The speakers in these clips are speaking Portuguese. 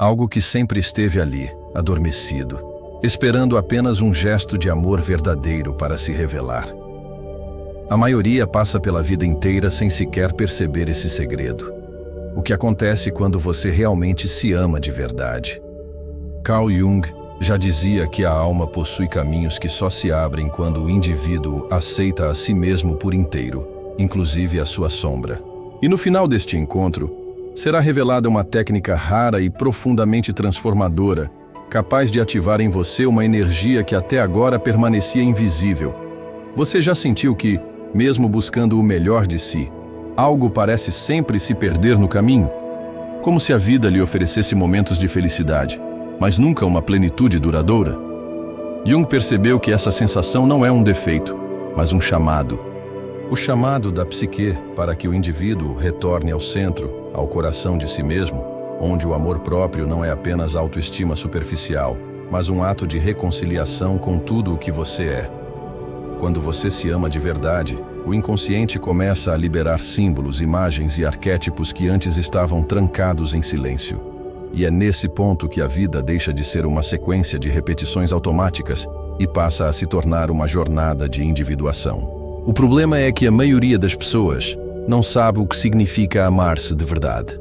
Algo que sempre esteve ali, adormecido, esperando apenas um gesto de amor verdadeiro para se revelar. A maioria passa pela vida inteira sem sequer perceber esse segredo. O que acontece quando você realmente se ama de verdade? Carl Jung já dizia que a alma possui caminhos que só se abrem quando o indivíduo aceita a si mesmo por inteiro, inclusive a sua sombra. E no final deste encontro, será revelada uma técnica rara e profundamente transformadora, capaz de ativar em você uma energia que até agora permanecia invisível. Você já sentiu que, mesmo buscando o melhor de si, algo parece sempre se perder no caminho? Como se a vida lhe oferecesse momentos de felicidade, mas nunca uma plenitude duradoura? Jung percebeu que essa sensação não é um defeito, mas um chamado. O chamado da psique para que o indivíduo retorne ao centro, ao coração de si mesmo, onde o amor próprio não é apenas autoestima superficial, mas um ato de reconciliação com tudo o que você é. Quando você se ama de verdade, o inconsciente começa a liberar símbolos, imagens e arquétipos que antes estavam trancados em silêncio. E é nesse ponto que a vida deixa de ser uma sequência de repetições automáticas e passa a se tornar uma jornada de individuação. O problema é que a maioria das pessoas não sabe o que significa amar-se de verdade.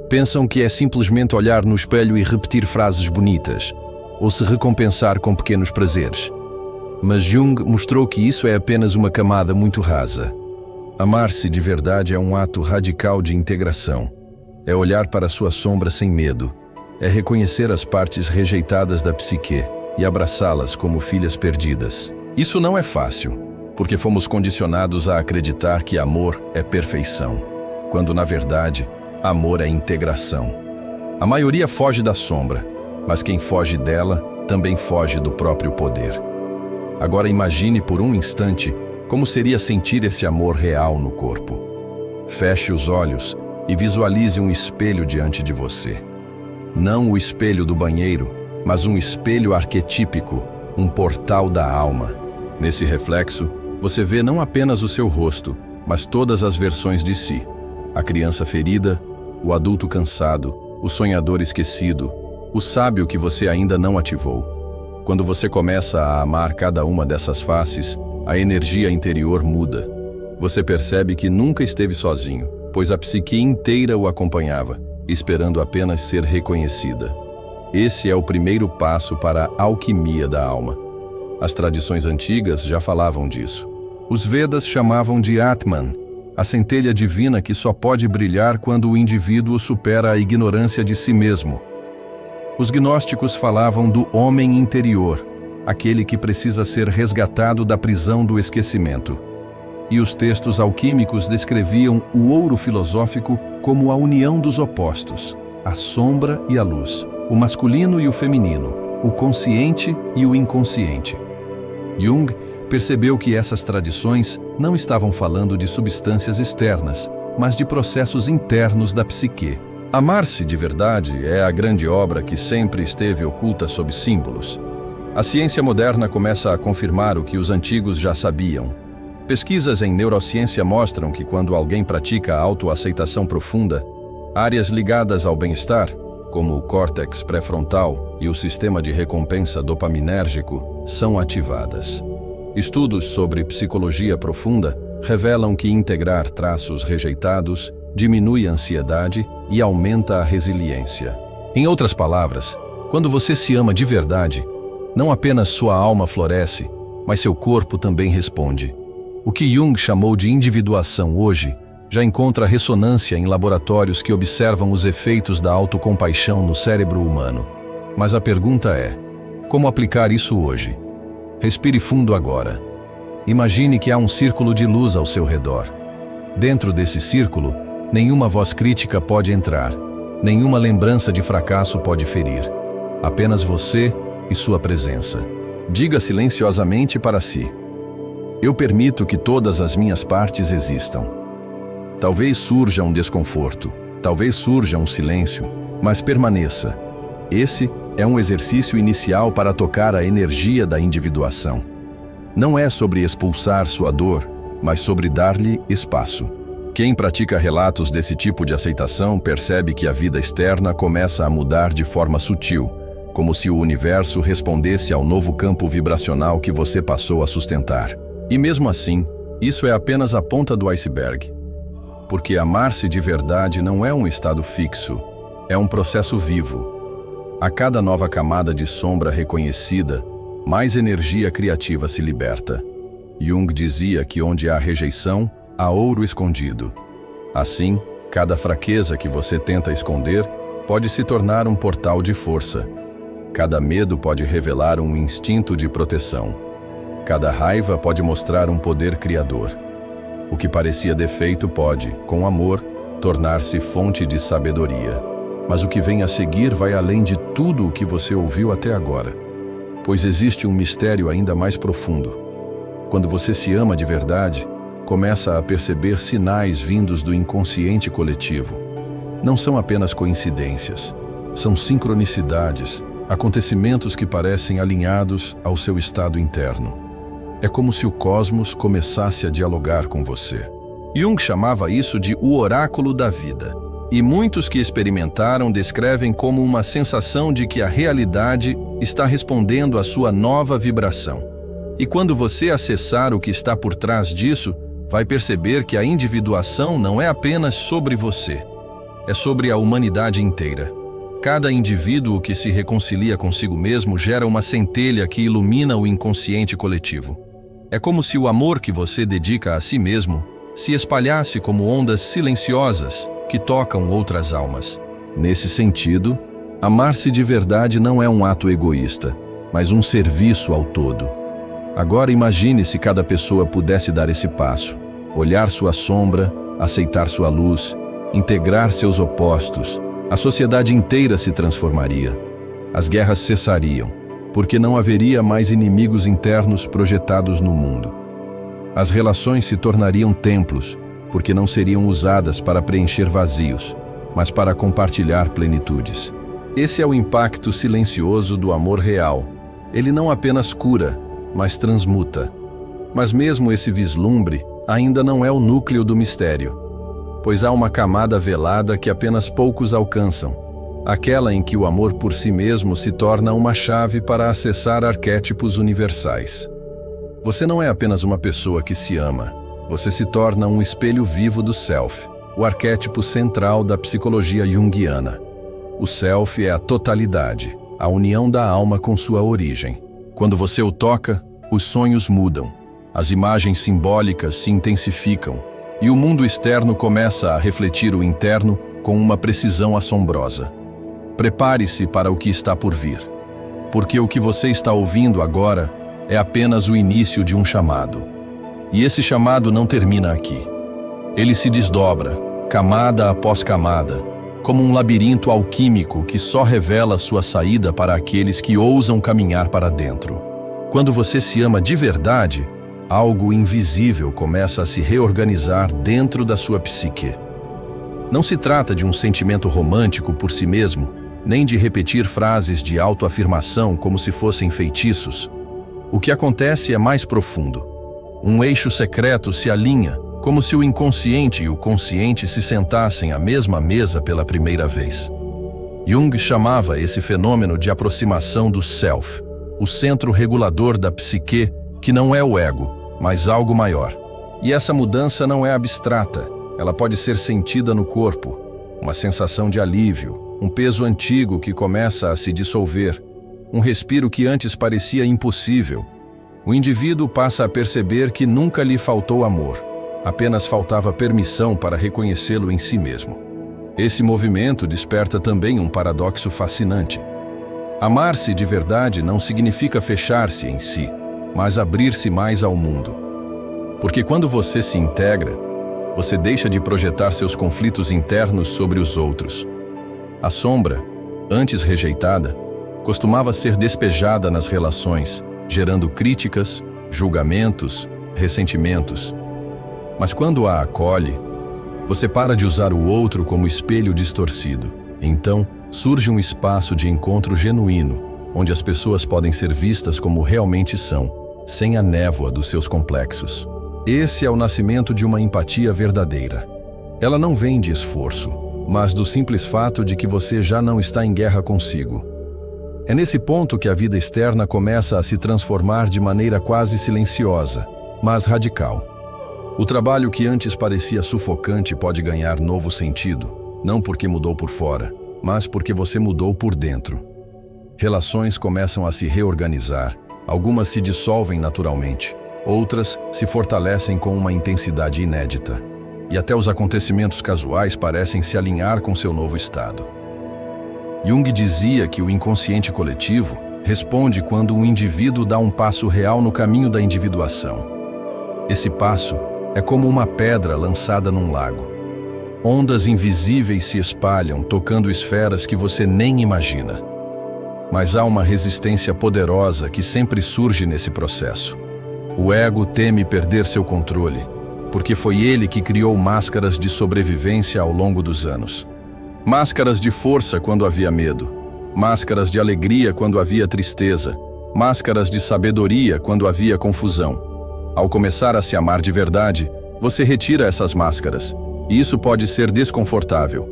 Pensam que é simplesmente olhar no espelho e repetir frases bonitas, ou se recompensar com pequenos prazeres. Mas Jung mostrou que isso é apenas uma camada muito rasa. Amar-se de verdade é um ato radical de integração. É olhar para sua sombra sem medo. É reconhecer as partes rejeitadas da psique e abraçá-las como filhas perdidas. Isso não é fácil, porque fomos condicionados a acreditar que amor é perfeição, quando na verdade, amor é integração. A maioria foge da sombra, mas quem foge dela também foge do próprio poder. Agora imagine por um instante como seria sentir esse amor real no corpo. Feche os olhos e visualize um espelho diante de você. Não o espelho do banheiro, mas um espelho arquetípico, um portal da alma. Nesse reflexo, você vê não apenas o seu rosto, mas todas as versões de si. A criança ferida, o adulto cansado, o sonhador esquecido, o sábio que você ainda não ativou. Quando você começa a amar cada uma dessas faces, a energia interior muda. Você percebe que nunca esteve sozinho, pois a psique inteira o acompanhava, esperando apenas ser reconhecida. Esse é o primeiro passo para a alquimia da alma. As tradições antigas já falavam disso. Os Vedas chamavam de Atman, a centelha divina que só pode brilhar quando o indivíduo supera a ignorância de si mesmo. Os gnósticos falavam do homem interior, aquele que precisa ser resgatado da prisão do esquecimento. E os textos alquímicos descreviam o ouro filosófico como a união dos opostos, a sombra e a luz, o masculino e o feminino, o consciente e o inconsciente. Jung percebeu que essas tradições não estavam falando de substâncias externas, mas de processos internos da psique. Amar-se de verdade é a grande obra que sempre esteve oculta sob símbolos. A ciência moderna começa a confirmar o que os antigos já sabiam. Pesquisas em neurociência mostram que quando alguém pratica a autoaceitação profunda, áreas ligadas ao bem-estar, como o córtex pré-frontal e o sistema de recompensa dopaminérgico, são ativadas. Estudos sobre psicologia profunda revelam que integrar traços rejeitados diminui a ansiedade e aumenta a resiliência. Em outras palavras, quando você se ama de verdade, não apenas sua alma floresce, mas seu corpo também responde. O que Jung chamou de individuação hoje já encontra ressonância em laboratórios que observam os efeitos da autocompaixão no cérebro humano. Mas a pergunta é: como aplicar isso hoje? Respire fundo agora. Imagine que há um círculo de luz ao seu redor. Dentro desse círculo, nenhuma voz crítica pode entrar, nenhuma lembrança de fracasso pode ferir. Apenas você e sua presença. Diga silenciosamente para si: eu permito que todas as minhas partes existam. Talvez surja um desconforto, talvez surja um silêncio, mas permaneça. Esse é um exercício inicial para tocar a energia da individuação. Não é sobre expulsar sua dor, mas sobre dar-lhe espaço. Quem pratica relatos desse tipo de aceitação percebe que a vida externa começa a mudar de forma sutil, como se o universo respondesse ao novo campo vibracional que você passou a sustentar. E mesmo assim, isso é apenas a ponta do iceberg. Porque amar-se de verdade não é um estado fixo, é um processo vivo. A cada nova camada de sombra reconhecida, mais energia criativa se liberta. Jung dizia que onde há rejeição, há ouro escondido. Assim, cada fraqueza que você tenta esconder pode se tornar um portal de força. Cada medo pode revelar um instinto de proteção. Cada raiva pode mostrar um poder criador. O que parecia defeito pode, com amor, tornar-se fonte de sabedoria. Mas o que vem a seguir vai além de tudo o que você ouviu até agora. Pois existe um mistério ainda mais profundo. Quando você se ama de verdade, começa a perceber sinais vindos do inconsciente coletivo. Não são apenas coincidências, são sincronicidades, acontecimentos que parecem alinhados ao seu estado interno. É como se o cosmos começasse a dialogar com você. Jung chamava isso de o oráculo da vida. E muitos que experimentaram descrevem como uma sensação de que a realidade está respondendo à sua nova vibração. E quando você acessar o que está por trás disso, vai perceber que a individuação não é apenas sobre você, é sobre a humanidade inteira. Cada indivíduo que se reconcilia consigo mesmo gera uma centelha que ilumina o inconsciente coletivo. É como se o amor que você dedica a si mesmo se espalhasse como ondas silenciosas que tocam outras almas. Nesse sentido, amar-se de verdade não é um ato egoísta, mas um serviço ao todo. Agora imagine se cada pessoa pudesse dar esse passo, olhar sua sombra, aceitar sua luz, integrar seus opostos. A sociedade inteira se transformaria. As guerras cessariam, porque não haveria mais inimigos internos projetados no mundo. As relações se tornariam templos, porque não seriam usadas para preencher vazios, mas para compartilhar plenitudes. Esse é o impacto silencioso do amor real. Ele não apenas cura, mas transmuta. Mas mesmo esse vislumbre ainda não é o núcleo do mistério, pois há uma camada velada que apenas poucos alcançam, aquela em que o amor por si mesmo se torna uma chave para acessar arquétipos universais. Você não é apenas uma pessoa que se ama, você se torna um espelho vivo do Self, o arquétipo central da psicologia junguiana. O Self é a totalidade, a união da alma com sua origem. Quando você o toca, os sonhos mudam, as imagens simbólicas se intensificam e o mundo externo começa a refletir o interno com uma precisão assombrosa. Prepare-se para o que está por vir, porque o que você está ouvindo agora é apenas o início de um chamado. E esse chamado não termina aqui. Ele se desdobra, camada após camada, como um labirinto alquímico que só revela sua saída para aqueles que ousam caminhar para dentro. Quando você se ama de verdade, algo invisível começa a se reorganizar dentro da sua psique. Não se trata de um sentimento romântico por si mesmo, nem de repetir frases de autoafirmação como se fossem feitiços. O que acontece é mais profundo. Um eixo secreto se alinha, como se o inconsciente e o consciente se sentassem à mesma mesa pela primeira vez. Jung chamava esse fenômeno de aproximação do Self, o centro regulador da psique, que não é o ego, mas algo maior. E essa mudança não é abstrata, ela pode ser sentida no corpo, uma sensação de alívio, um peso antigo que começa a se dissolver, um respiro que antes parecia impossível. O indivíduo passa a perceber que nunca lhe faltou amor, apenas faltava permissão para reconhecê-lo em si mesmo. Esse movimento desperta também um paradoxo fascinante. Amar-se de verdade não significa fechar-se em si, mas abrir-se mais ao mundo. Porque quando você se integra, você deixa de projetar seus conflitos internos sobre os outros. A sombra, antes rejeitada, costumava ser despejada nas relações, gerando críticas, julgamentos, ressentimentos. Mas quando a acolhe, você para de usar o outro como espelho distorcido. Então, surge um espaço de encontro genuíno, onde as pessoas podem ser vistas como realmente são, sem a névoa dos seus complexos. Esse é o nascimento de uma empatia verdadeira. Ela não vem de esforço, mas do simples fato de que você já não está em guerra consigo. É nesse ponto que a vida externa começa a se transformar de maneira quase silenciosa, mas radical. O trabalho que antes parecia sufocante pode ganhar novo sentido, não porque mudou por fora, mas porque você mudou por dentro. Relações começam a se reorganizar, algumas se dissolvem naturalmente, outras se fortalecem com uma intensidade inédita. E até os acontecimentos casuais parecem se alinhar com seu novo estado. Jung dizia que o inconsciente coletivo responde quando um indivíduo dá um passo real no caminho da individuação. Esse passo é como uma pedra lançada num lago. Ondas invisíveis se espalham, tocando esferas que você nem imagina. Mas há uma resistência poderosa que sempre surge nesse processo. O ego teme perder seu controle, porque foi ele que criou máscaras de sobrevivência ao longo dos anos. Máscaras de força quando havia medo, máscaras de alegria quando havia tristeza, máscaras de sabedoria quando havia confusão. Ao começar a se amar de verdade, você retira essas máscaras, e isso pode ser desconfortável.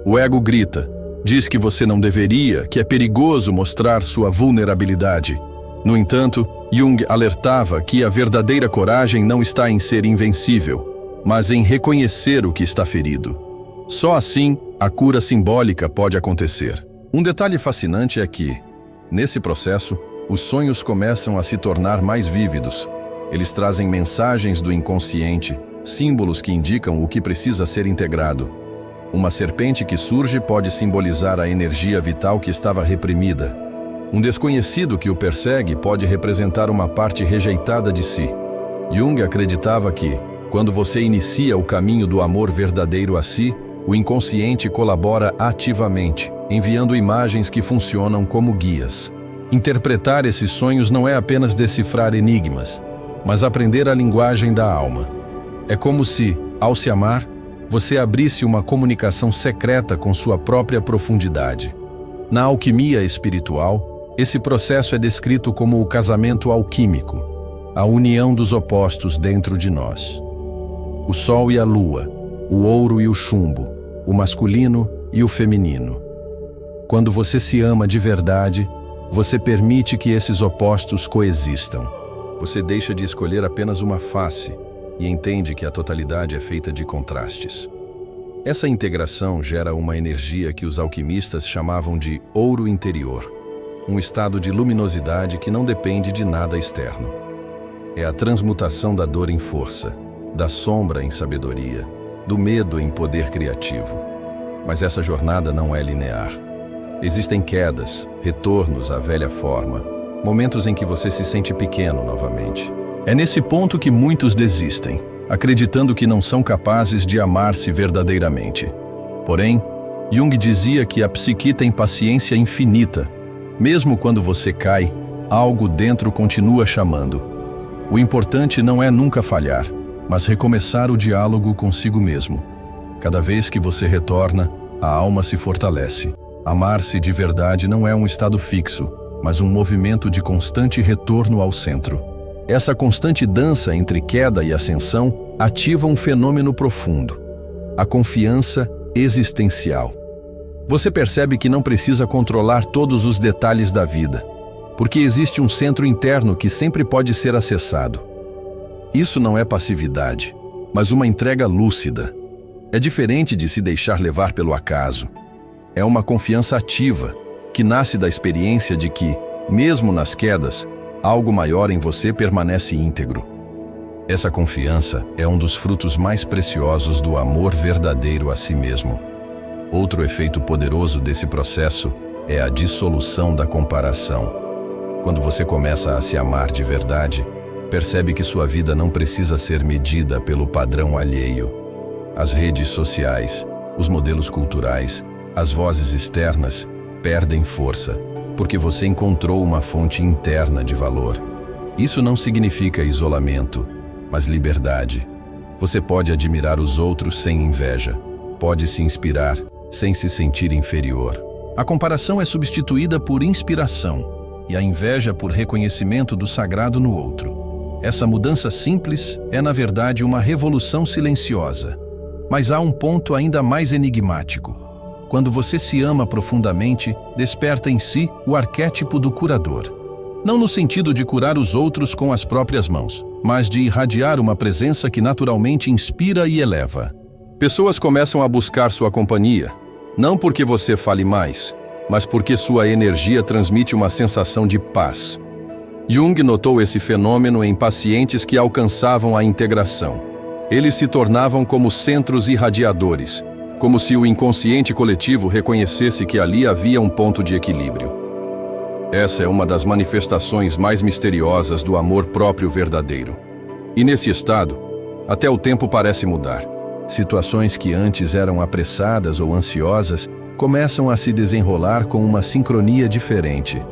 O ego grita, diz que você não deveria, que é perigoso mostrar sua vulnerabilidade. No entanto, Jung alertava que a verdadeira coragem não está em ser invencível, mas em reconhecer o que está ferido. Só assim, a cura simbólica pode acontecer. Um detalhe fascinante é que, nesse processo, os sonhos começam a se tornar mais vívidos. Eles trazem mensagens do inconsciente, símbolos que indicam o que precisa ser integrado. Uma serpente que surge pode simbolizar a energia vital que estava reprimida. Um desconhecido que o persegue pode representar uma parte rejeitada de si. Jung acreditava que, quando você inicia o caminho do amor verdadeiro a si, o inconsciente colabora ativamente, enviando imagens que funcionam como guias. Interpretar esses sonhos não é apenas decifrar enigmas, mas aprender a linguagem da alma. É como se, ao se amar, você abrisse uma comunicação secreta com sua própria profundidade. Na alquimia espiritual, esse processo é descrito como o casamento alquímico, a união dos opostos dentro de nós. O sol e a lua, o ouro e o chumbo, o masculino e o feminino. Quando você se ama de verdade, você permite que esses opostos coexistam. Você deixa de escolher apenas uma face e entende que a totalidade é feita de contrastes. Essa integração gera uma energia que os alquimistas chamavam de ouro interior, um estado de luminosidade que não depende de nada externo. É a transmutação da dor em força, da sombra em sabedoria, do medo em poder criativo. Mas essa jornada não é linear. Existem quedas, retornos à velha forma, momentos em que você se sente pequeno novamente. É nesse ponto que muitos desistem, acreditando que não são capazes de amar-se verdadeiramente. Porém, Jung dizia que a psique tem paciência infinita. Mesmo quando você cai, algo dentro continua chamando. O importante não é nunca falhar, mas recomeçar o diálogo consigo mesmo. Cada vez que você retorna, a alma se fortalece. Amar-se de verdade não é um estado fixo, mas um movimento de constante retorno ao centro. Essa constante dança entre queda e ascensão ativa um fenômeno profundo: a confiança existencial. Você percebe que não precisa controlar todos os detalhes da vida, porque existe um centro interno que sempre pode ser acessado. Isso não é passividade, mas uma entrega lúcida. É diferente de se deixar levar pelo acaso. É uma confiança ativa, que nasce da experiência de que, mesmo nas quedas, algo maior em você permanece íntegro. Essa confiança é um dos frutos mais preciosos do amor verdadeiro a si mesmo. Outro efeito poderoso desse processo é a dissolução da comparação. Quando você começa a se amar de verdade, percebe que sua vida não precisa ser medida pelo padrão alheio. As redes sociais, os modelos culturais, as vozes externas perdem força, porque você encontrou uma fonte interna de valor. Isso não significa isolamento, mas liberdade. Você pode admirar os outros sem inveja, pode se inspirar sem se sentir inferior. A comparação é substituída por inspiração e a inveja por reconhecimento do sagrado no outro. Essa mudança simples é, na verdade, uma revolução silenciosa. Mas há um ponto ainda mais enigmático. Quando você se ama profundamente, desperta em si o arquétipo do curador. Não no sentido de curar os outros com as próprias mãos, mas de irradiar uma presença que naturalmente inspira e eleva. Pessoas começam a buscar sua companhia, não porque você fale mais, mas porque sua energia transmite uma sensação de paz. Jung notou esse fenômeno em pacientes que alcançavam a integração. Eles se tornavam como centros irradiadores, como se o inconsciente coletivo reconhecesse que ali havia um ponto de equilíbrio. Essa é uma das manifestações mais misteriosas do amor próprio verdadeiro. E nesse estado, até o tempo parece mudar. Situações que antes eram apressadas ou ansiosas começam a se desenrolar com uma sincronia diferente.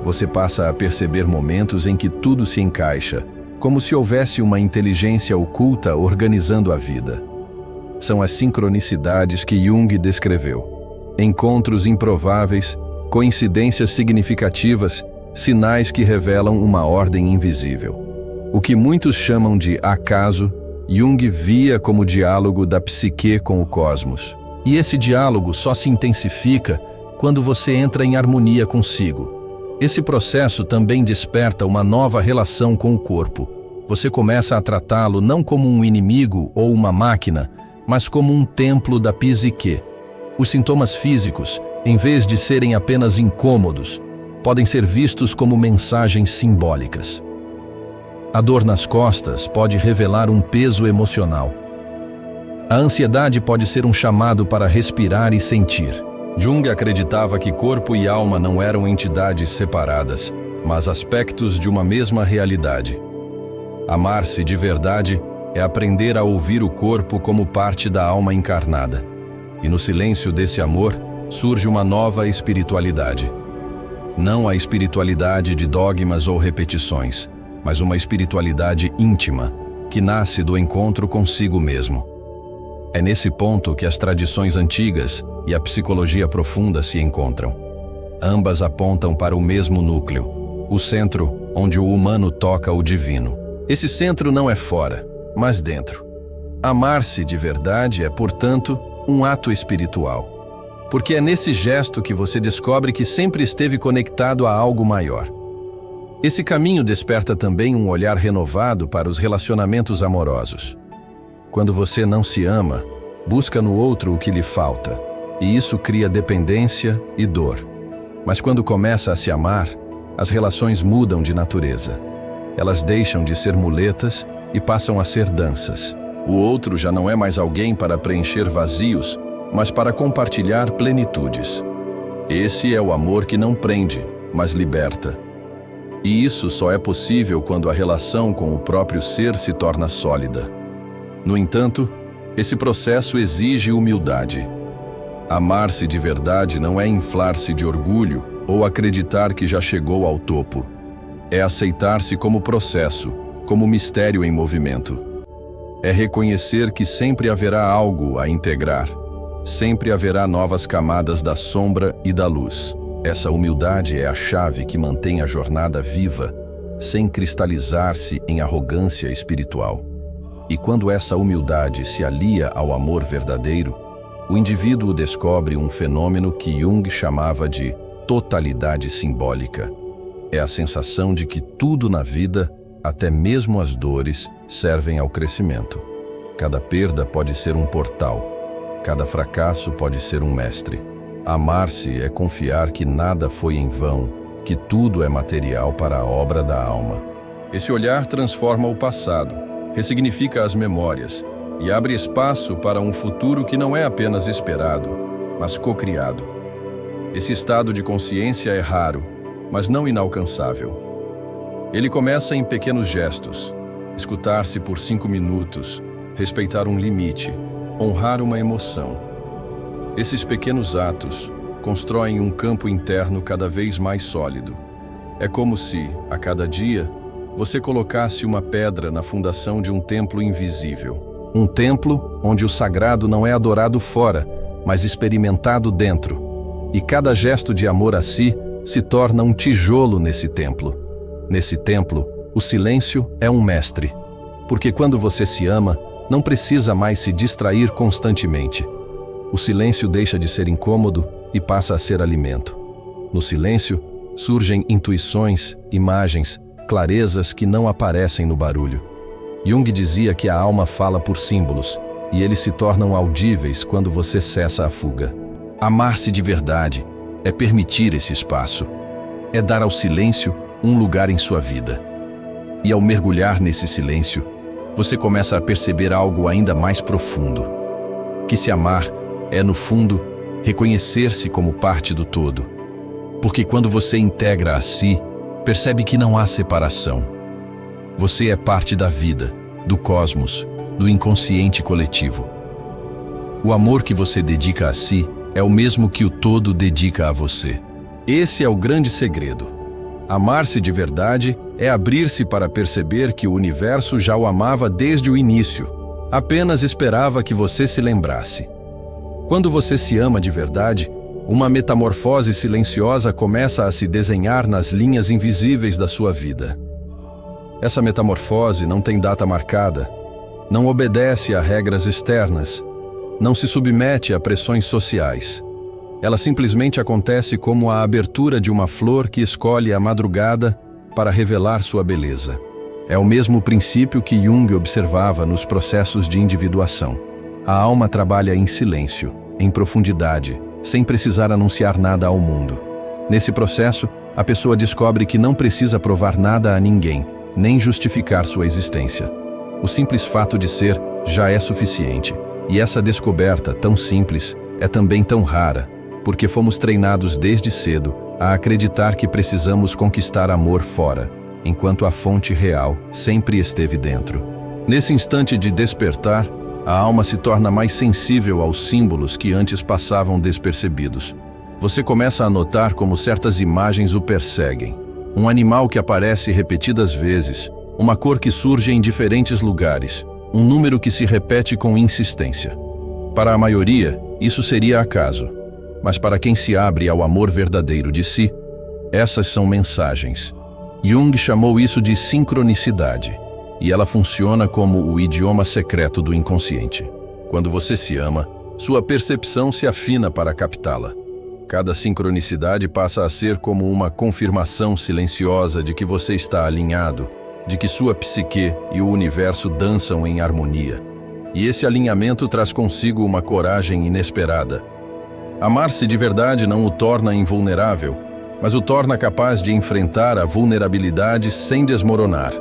Você passa a perceber momentos em que tudo se encaixa, como se houvesse uma inteligência oculta organizando a vida. São as sincronicidades que Jung descreveu. Encontros improváveis, coincidências significativas, sinais que revelam uma ordem invisível. O que muitos chamam de acaso, Jung via como diálogo da psique com o cosmos. E esse diálogo só se intensifica quando você entra em harmonia consigo. Esse processo também desperta uma nova relação com o corpo. Você começa a tratá-lo não como um inimigo ou uma máquina, mas como um templo da psique. Os sintomas físicos, em vez de serem apenas incômodos, podem ser vistos como mensagens simbólicas. A dor nas costas pode revelar um peso emocional. A ansiedade pode ser um chamado para respirar e sentir. Jung acreditava que corpo e alma não eram entidades separadas, mas aspectos de uma mesma realidade. Amar-se de verdade é aprender a ouvir o corpo como parte da alma encarnada. E no silêncio desse amor, surge uma nova espiritualidade. Não a espiritualidade de dogmas ou repetições, mas uma espiritualidade íntima, que nasce do encontro consigo mesmo. É nesse ponto que as tradições antigas e a psicologia profunda se encontram. Ambas apontam para o mesmo núcleo, o centro onde o humano toca o divino. Esse centro não é fora, mas dentro. Amar-se de verdade é, portanto, um ato espiritual. Porque é nesse gesto que você descobre que sempre esteve conectado a algo maior. Esse caminho desperta também um olhar renovado para os relacionamentos amorosos. Quando você não se ama, busca no outro o que lhe falta, e isso cria dependência e dor. Mas quando começa a se amar, as relações mudam de natureza. Elas deixam de ser muletas e passam a ser danças. O outro já não é mais alguém para preencher vazios, mas para compartilhar plenitudes. Esse é o amor que não prende, mas liberta. E isso só é possível quando a relação com o próprio ser se torna sólida. No entanto, esse processo exige humildade. Amar-se de verdade não é inflar-se de orgulho ou acreditar que já chegou ao topo. É aceitar-se como processo, como mistério em movimento. É reconhecer que sempre haverá algo a integrar. Sempre haverá novas camadas da sombra e da luz. Essa humildade é a chave que mantém a jornada viva, sem cristalizar-se em arrogância espiritual. E quando essa humildade se alia ao amor verdadeiro, o indivíduo descobre um fenômeno que Jung chamava de totalidade simbólica. É a sensação de que tudo na vida, até mesmo as dores, servem ao crescimento. Cada perda pode ser um portal. Cada fracasso pode ser um mestre. Amar-se é confiar que nada foi em vão, que tudo é material para a obra da alma. Esse olhar transforma o passado, ressignifica as memórias e abre espaço para um futuro que não é apenas esperado, mas cocriado. Esse estado de consciência é raro, mas não inalcançável. Ele começa em pequenos gestos: escutar-se por 5 minutos, respeitar um limite, honrar uma emoção. Esses pequenos atos constroem um campo interno cada vez mais sólido. É como se, a cada dia, você colocasse uma pedra na fundação de um templo invisível. Um templo onde o sagrado não é adorado fora, mas experimentado dentro. E cada gesto de amor a si se torna um tijolo nesse templo. Nesse templo, o silêncio é um mestre. Porque quando você se ama, não precisa mais se distrair constantemente. O silêncio deixa de ser incômodo e passa a ser alimento. No silêncio, surgem intuições, imagens, clarezas que não aparecem no barulho. Jung dizia que a alma fala por símbolos, e eles se tornam audíveis quando você cessa a fuga. Amar-se de verdade é permitir esse espaço, é dar ao silêncio um lugar em sua vida. E ao mergulhar nesse silêncio, você começa a perceber algo ainda mais profundo. Que se amar é, no fundo, reconhecer-se como parte do todo. Porque quando você integra a si, percebe que não há separação. Você é parte da vida, do cosmos, do inconsciente coletivo. O amor que você dedica a si é o mesmo que o todo dedica a você. Esse é o grande segredo. Amar-se de verdade é abrir-se para perceber que o universo já o amava desde o início, apenas esperava que você se lembrasse. Quando você se ama de verdade, uma metamorfose silenciosa começa a se desenhar nas linhas invisíveis da sua vida. Essa metamorfose não tem data marcada, não obedece a regras externas, não se submete a pressões sociais. Ela simplesmente acontece como a abertura de uma flor que escolhe a madrugada para revelar sua beleza. É o mesmo princípio que Jung observava nos processos de individuação. A alma trabalha em silêncio, em profundidade, sem precisar anunciar nada ao mundo. Nesse processo, a pessoa descobre que não precisa provar nada a ninguém, nem justificar sua existência. O simples fato de ser já é suficiente, e essa descoberta, tão simples, é também tão rara, porque fomos treinados desde cedo a acreditar que precisamos conquistar amor fora, enquanto a fonte real sempre esteve dentro. Nesse instante de despertar, a alma se torna mais sensível aos símbolos que antes passavam despercebidos. Você começa a notar como certas imagens o perseguem. Um animal que aparece repetidas vezes, uma cor que surge em diferentes lugares, um número que se repete com insistência. Para a maioria, isso seria acaso. Mas para quem se abre ao amor verdadeiro de si, essas são mensagens. Jung chamou isso de sincronicidade, e ela funciona como o idioma secreto do inconsciente. Quando você se ama, sua percepção se afina para captá-la. Cada sincronicidade passa a ser como uma confirmação silenciosa de que você está alinhado, de que sua psique e o universo dançam em harmonia. E esse alinhamento traz consigo uma coragem inesperada. Amar-se de verdade não o torna invulnerável, mas o torna capaz de enfrentar a vulnerabilidade sem desmoronar.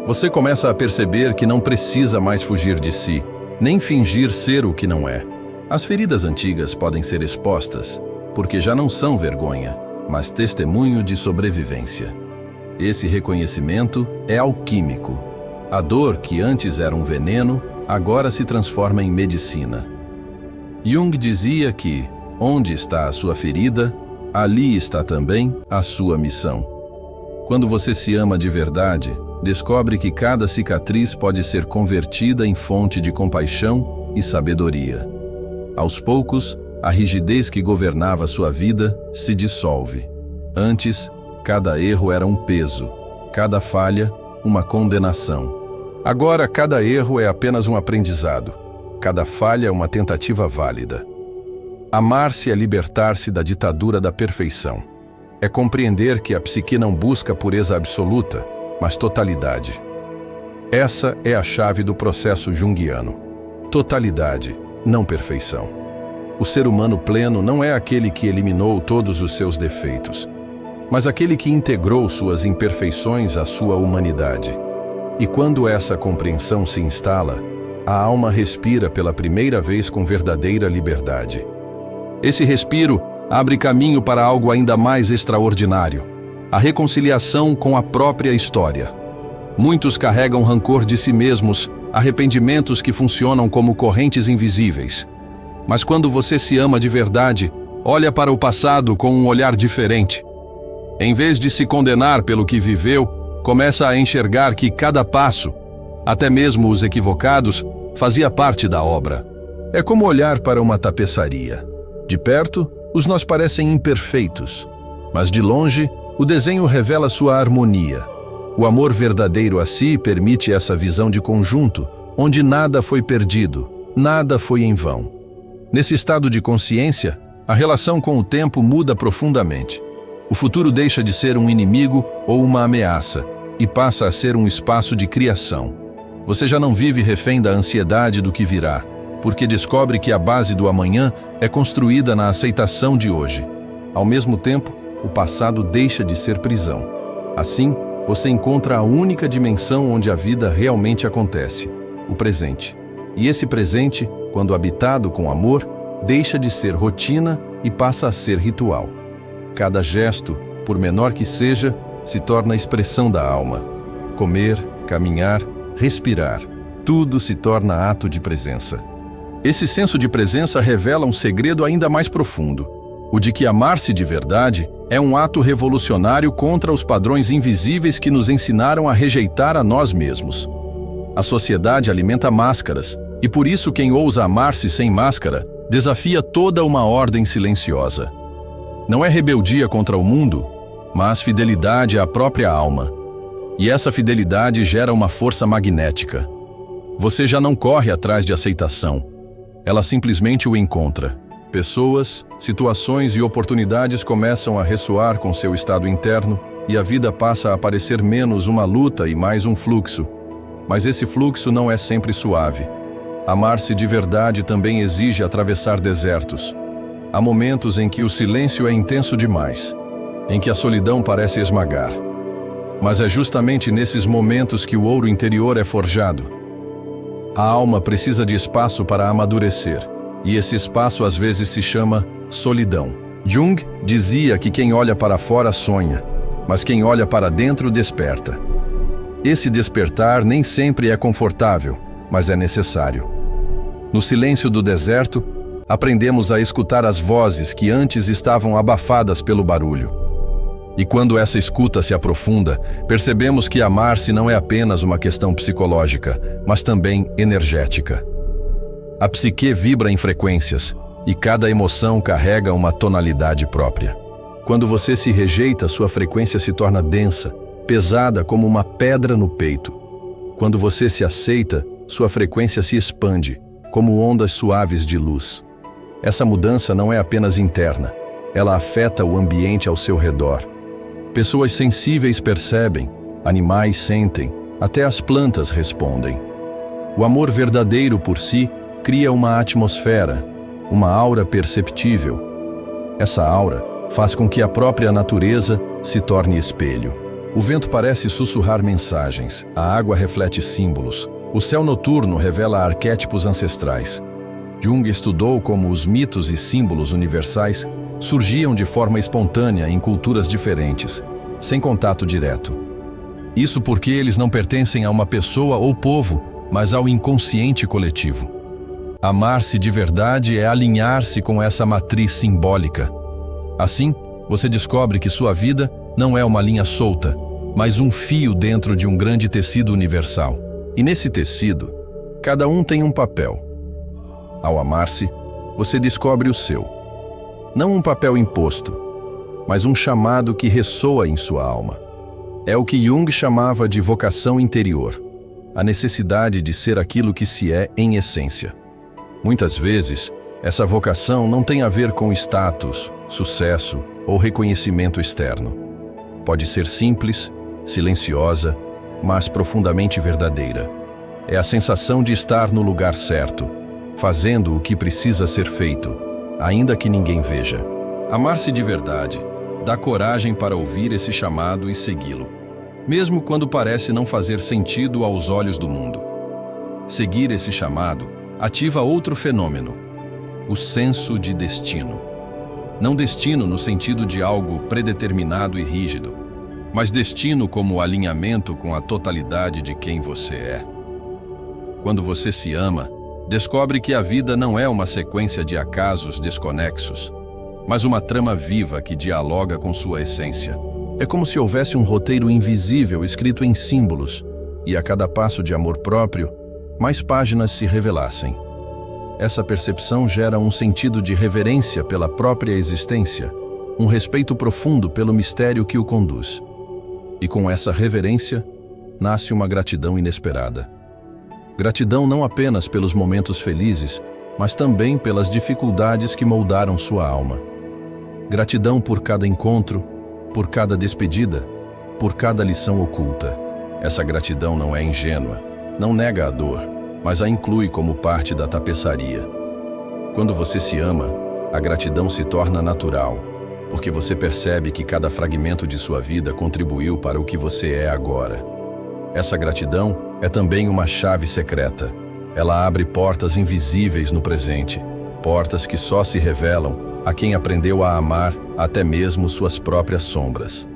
Você começa a perceber que não precisa mais fugir de si, nem fingir ser o que não é. As feridas antigas podem ser expostas, porque já não são vergonha, mas testemunho de sobrevivência. Esse reconhecimento é alquímico. A dor, que antes era um veneno, agora se transforma em medicina. Jung dizia que, onde está a sua ferida, ali está também a sua missão. Quando você se ama de verdade, descobre que cada cicatriz pode ser convertida em fonte de compaixão e sabedoria. Aos poucos, a rigidez que governava sua vida se dissolve. Antes, cada erro era um peso, cada falha, uma condenação. Agora, cada erro é apenas um aprendizado, cada falha é uma tentativa válida. Amar-se é libertar-se da ditadura da perfeição. É compreender que a psique não busca pureza absoluta, mas totalidade. Essa é a chave do processo junguiano. Totalidade, não perfeição. O ser humano pleno não é aquele que eliminou todos os seus defeitos, mas aquele que integrou suas imperfeições à sua humanidade. E quando essa compreensão se instala, a alma respira pela primeira vez com verdadeira liberdade. Esse respiro abre caminho para algo ainda mais extraordinário: a reconciliação com a própria história. Muitos carregam rancor de si mesmos, arrependimentos que funcionam como correntes invisíveis. Mas quando você se ama de verdade, olha para o passado com um olhar diferente. Em vez de se condenar pelo que viveu, começa a enxergar que cada passo, até mesmo os equivocados, fazia parte da obra. É como olhar para uma tapeçaria. De perto, os nós parecem imperfeitos, mas de longe, o desenho revela sua harmonia. O amor verdadeiro a si permite essa visão de conjunto, onde nada foi perdido, nada foi em vão. Nesse estado de consciência, a relação com o tempo muda profundamente. O futuro deixa de ser um inimigo ou uma ameaça e passa a ser um espaço de criação. Você já não vive refém da ansiedade do que virá, porque descobre que a base do amanhã é construída na aceitação de hoje. Ao mesmo tempo, o passado deixa de ser prisão. Assim, você encontra a única dimensão onde a vida realmente acontece, o presente. E esse presente, quando habitado com amor, deixa de ser rotina e passa a ser ritual. Cada gesto, por menor que seja, se torna a expressão da alma. Comer, caminhar, respirar, tudo se torna ato de presença. Esse senso de presença revela um segredo ainda mais profundo, o de que amar-se de verdade é um ato revolucionário contra os padrões invisíveis que nos ensinaram a rejeitar a nós mesmos. A sociedade alimenta máscaras, e por isso quem ousa amar-se sem máscara desafia toda uma ordem silenciosa. Não é rebeldia contra o mundo, mas fidelidade à própria alma. E essa fidelidade gera uma força magnética. Você já não corre atrás de aceitação, ela simplesmente o encontra. Pessoas, situações e oportunidades começam a ressoar com seu estado interno e a vida passa a parecer menos uma luta e mais um fluxo. Mas esse fluxo não é sempre suave. Amar-se de verdade também exige atravessar desertos. Há momentos em que o silêncio é intenso demais, em que a solidão parece esmagar. Mas é justamente nesses momentos que o ouro interior é forjado. A alma precisa de espaço para amadurecer, e esse espaço às vezes se chama solidão. Jung dizia que quem olha para fora sonha, mas quem olha para dentro desperta. Esse despertar nem sempre é confortável, mas é necessário. No silêncio do deserto, aprendemos a escutar as vozes que antes estavam abafadas pelo barulho. E quando essa escuta se aprofunda, percebemos que amar-se não é apenas uma questão psicológica, mas também energética. A psique vibra em frequências, e cada emoção carrega uma tonalidade própria. Quando você se rejeita, sua frequência se torna densa, pesada como uma pedra no peito. Quando você se aceita, sua frequência se expande, como ondas suaves de luz. Essa mudança não é apenas interna, ela afeta o ambiente ao seu redor. Pessoas sensíveis percebem, animais sentem, até as plantas respondem. O amor verdadeiro por si cria uma atmosfera, uma aura perceptível. Essa aura faz com que a própria natureza se torne espelho. O vento parece sussurrar mensagens, a água reflete símbolos, o céu noturno revela arquétipos ancestrais. Jung estudou como os mitos e símbolos universais surgiam de forma espontânea em culturas diferentes, sem contato direto. Isso porque eles não pertencem a uma pessoa ou povo, mas ao inconsciente coletivo. Amar-se de verdade é alinhar-se com essa matriz simbólica. Assim, você descobre que sua vida não é uma linha solta, mas um fio dentro de um grande tecido universal. E nesse tecido, cada um tem um papel. Ao amar-se, você descobre o seu. Não um papel imposto, mas um chamado que ressoa em sua alma. É o que Jung chamava de vocação interior, a necessidade de ser aquilo que se é em essência. Muitas vezes, essa vocação não tem a ver com status, sucesso ou reconhecimento externo. Pode ser simples, silenciosa, mas profundamente verdadeira. É a sensação de estar no lugar certo, fazendo o que precisa ser feito, ainda que ninguém veja. Amar-se de verdade dá coragem para ouvir esse chamado e segui-lo, mesmo quando parece não fazer sentido aos olhos do mundo. Seguir esse chamado ativa outro fenômeno, o senso de destino. Não destino no sentido de algo predeterminado e rígido, mas destino como alinhamento com a totalidade de quem você é. Quando você se ama, descobre que a vida não é uma sequência de acasos desconexos, mas uma trama viva que dialoga com sua essência. É como se houvesse um roteiro invisível escrito em símbolos, e a cada passo de amor próprio, mais páginas se revelassem. Essa percepção gera um sentido de reverência pela própria existência, um respeito profundo pelo mistério que o conduz. E com essa reverência, nasce uma gratidão inesperada. Gratidão não apenas pelos momentos felizes, mas também pelas dificuldades que moldaram sua alma. Gratidão por cada encontro, por cada despedida, por cada lição oculta. Essa gratidão não é ingênua, não nega a dor, mas a inclui como parte da tapeçaria. Quando você se ama, a gratidão se torna natural, porque você percebe que cada fragmento de sua vida contribuiu para o que você é agora. Essa gratidão é também uma chave secreta. Ela abre portas invisíveis no presente, portas que só se revelam a quem aprendeu a amar até mesmo suas próprias sombras.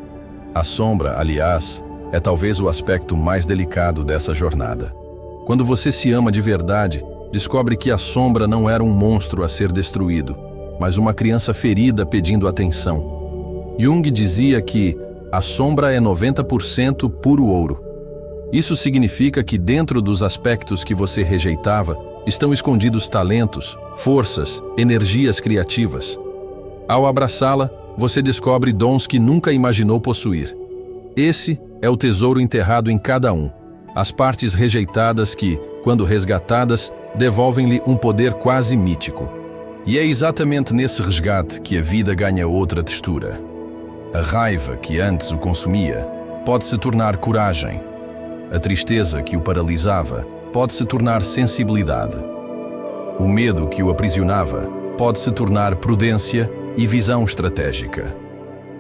A sombra, aliás, é talvez o aspecto mais delicado dessa jornada. Quando você se ama de verdade, descobre que a sombra não era um monstro a ser destruído, mas uma criança ferida pedindo atenção. Jung dizia que a sombra é 90% puro ouro. Isso significa que dentro dos aspectos que você rejeitava estão escondidos talentos, forças, energias criativas. Ao abraçá-la, você descobre dons que nunca imaginou possuir. Esse é o tesouro enterrado em cada um, as partes rejeitadas que, quando resgatadas, devolvem-lhe um poder quase mítico. E é exatamente nesse resgate que a vida ganha outra textura. A raiva que antes o consumia pode se tornar coragem. A tristeza que o paralisava pode se tornar sensibilidade. O medo que o aprisionava pode se tornar prudência e visão estratégica.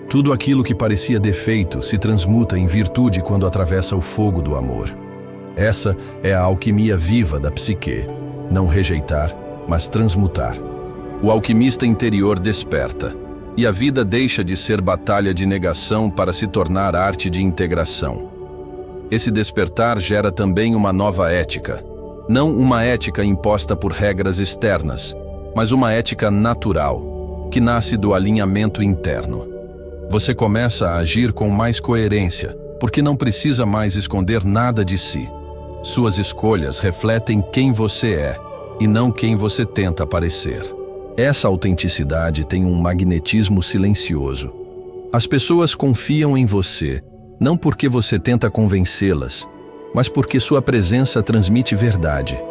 Tudo aquilo que parecia defeito se transmuta em virtude quando atravessa o fogo do amor. Essa é a alquimia viva da psique. Não rejeitar, mas transmutar. O alquimista interior desperta, e a vida deixa de ser batalha de negação para se tornar arte de integração. Esse despertar gera também uma nova ética. Não uma ética imposta por regras externas, mas uma ética natural, que nasce do alinhamento interno. Você começa a agir com mais coerência, porque não precisa mais esconder nada de si. Suas escolhas refletem quem você é, e não quem você tenta parecer. Essa autenticidade tem um magnetismo silencioso. As pessoas confiam em você, não porque você tenta convencê-las, mas porque sua presença transmite verdade.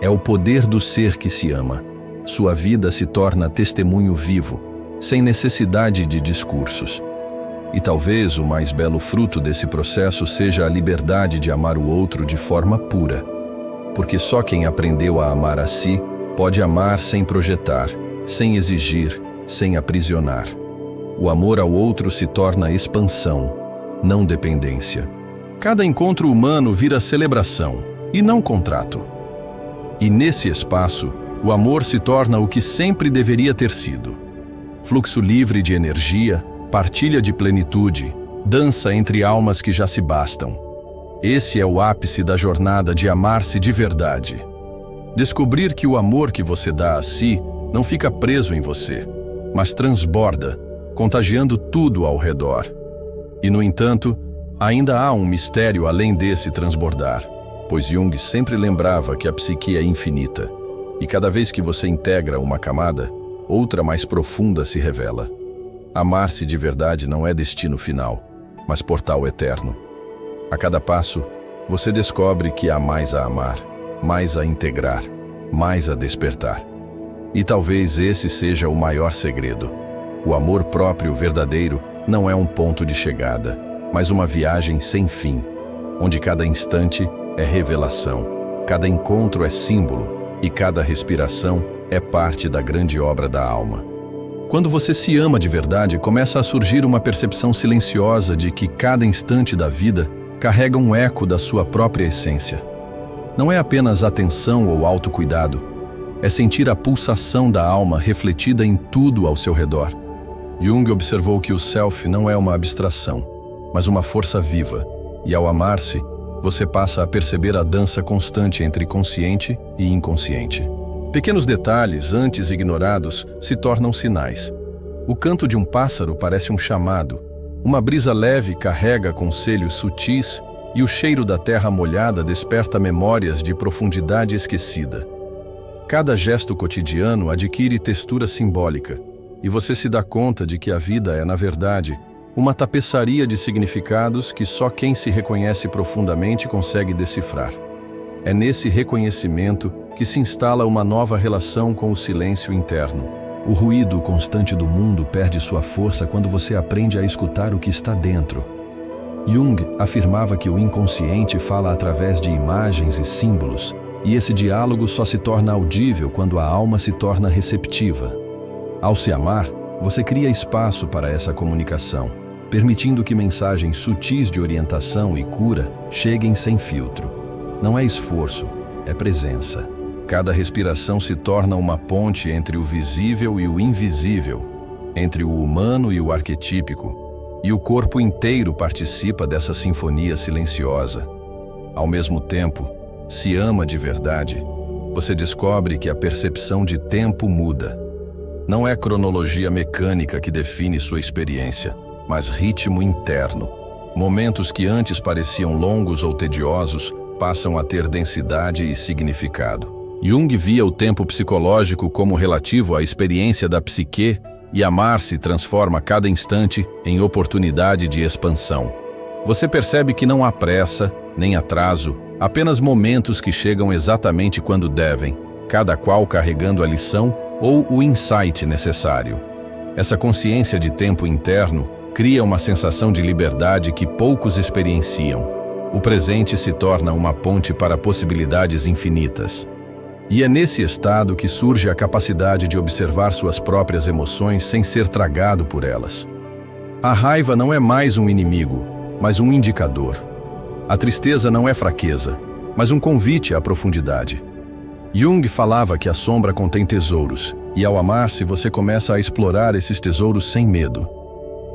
É o poder do ser que se ama. Sua vida se torna testemunho vivo, sem necessidade de discursos. E talvez o mais belo fruto desse processo seja a liberdade de amar o outro de forma pura. Porque só quem aprendeu a amar a si pode amar sem projetar, sem exigir, sem aprisionar. O amor ao outro se torna expansão, não dependência. Cada encontro humano vira celebração, e não contrato. E nesse espaço, o amor se torna o que sempre deveria ter sido. Fluxo livre de energia, partilha de plenitude, dança entre almas que já se bastam. Esse é o ápice da jornada de amar-se de verdade. Descobrir que o amor que você dá a si não fica preso em você, mas transborda, contagiando tudo ao redor. E, no entanto, ainda há um mistério além desse transbordar, pois Jung sempre lembrava que a psique é infinita, e cada vez que você integra uma camada, outra mais profunda se revela. Amar-se de verdade não é destino final, mas portal eterno. A cada passo, você descobre que há mais a amar, mais a integrar, mais a despertar. E talvez esse seja o maior segredo. O amor próprio verdadeiro não é um ponto de chegada, mas uma viagem sem fim, onde cada instante é revelação, cada encontro é símbolo e cada respiração é parte da grande obra da alma. Quando você se ama de verdade, começa a surgir uma percepção silenciosa de que cada instante da vida carrega um eco da sua própria essência. Não é apenas atenção ou autocuidado, é sentir a pulsação da alma refletida em tudo ao seu redor. Jung observou que o self não é uma abstração, mas uma força viva, e ao amar-se, você passa a perceber a dança constante entre consciente e inconsciente. Pequenos detalhes, antes ignorados, se tornam sinais. O canto de um pássaro parece um chamado, uma brisa leve carrega conselhos sutis e o cheiro da terra molhada desperta memórias de profundidade esquecida. Cada gesto cotidiano adquire textura simbólica, e você se dá conta de que a vida é, na verdade, uma tapeçaria de significados que só quem se reconhece profundamente consegue decifrar. É nesse reconhecimento que se instala uma nova relação com o silêncio interno. O ruído constante do mundo perde sua força quando você aprende a escutar o que está dentro. Jung afirmava que o inconsciente fala através de imagens e símbolos, e esse diálogo só se torna audível quando a alma se torna receptiva. Ao se amar, você cria espaço para essa comunicação, permitindo que mensagens sutis de orientação e cura cheguem sem filtro. Não é esforço, é presença. Cada respiração se torna uma ponte entre o visível e o invisível, entre o humano e o arquetípico, e o corpo inteiro participa dessa sinfonia silenciosa. Ao mesmo tempo, se ama de verdade, você descobre que a percepção de tempo muda. Não é cronologia mecânica que define sua experiência, mas ritmo interno. Momentos que antes pareciam longos ou tediosos passam a ter densidade e significado. Jung via o tempo psicológico como relativo à experiência da psique, e amar-se transforma cada instante em oportunidade de expansão. Você percebe que não há pressa, nem atraso, apenas momentos que chegam exatamente quando devem, cada qual carregando a lição ou o insight necessário. Essa consciência de tempo interno cria uma sensação de liberdade que poucos experienciam. O presente se torna uma ponte para possibilidades infinitas. E é nesse estado que surge a capacidade de observar suas próprias emoções sem ser tragado por elas. A raiva não é mais um inimigo, mas um indicador. A tristeza não é fraqueza, mas um convite à profundidade. Jung falava que a sombra contém tesouros, e ao amar-se você começa a explorar esses tesouros sem medo.